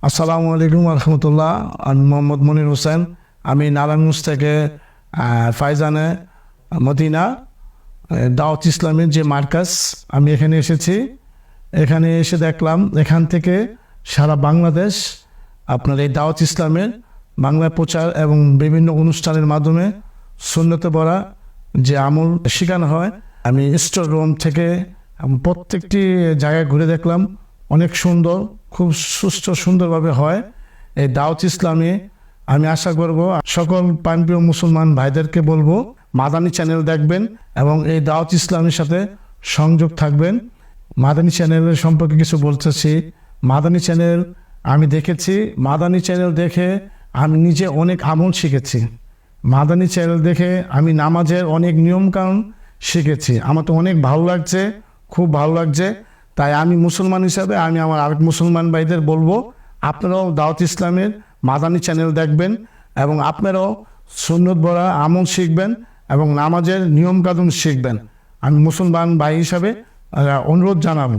আসসালামু আলাইকুম রহমতুল্লাহ। আমি মোহাম্মদ মনির হোসেন। আমি নারায়ণগঞ্জ থেকে ফাইজানে মদিনা দাওয়াত ইসলামের যে মার্কাজ, আমি এখানে এসেছি। এখানে এসে দেখলাম এখান থেকে সারা বাংলাদেশ আপনার এই দাওয়াত ইসলামের বাংলা প্রচার এবং বিভিন্ন অনুষ্ঠানের মাধ্যমে সুন্নতে পড়া যে আমল শেখানো হয়। আমি স্টোর রুম থেকে প্রত্যেকটি জায়গায় ঘুরে দেখলাম, অনেক সুন্দর, খুব সুন্দরভাবে হয় এই দাওয়াত ইসলামে। আমি আশা করব সকল প্রাণপ্রিয় মুসলমান ভাইদেরকে বলবো মাদানী চ্যানেল দেখবেন এবং এই দাওয়াত ইসলামের সাথে সংযোগ থাকবেন। মাদানী চ্যানেলের সম্পর্কে কিছু বলতেছি। মাদানী চ্যানেল আমি দেখেছি, মাদানী চ্যানেল দেখে আমি নিজে অনেক আমল শিখেছি। মাদানী চ্যানেল দেখে আমি নামাজের অনেক নিয়মকানুন শিখেছি। আমার তো অনেক ভালো লাগছে, খুব ভালো লাগছে। তাই আমি মুসলমান হিসাবে আমি আমার আরেক মুসলমান ভাইদের বলবো আপনারাও দাওয়াত ইসলামের মাদানী চ্যানেল দেখবেন এবং আপনারাও সুন্নত পড়া আমল শিখবেন এবং নামাজের নিয়মকানুন শিখবেন। আমি মুসলমান ভাই হিসাবে অনুরোধ জানাবো।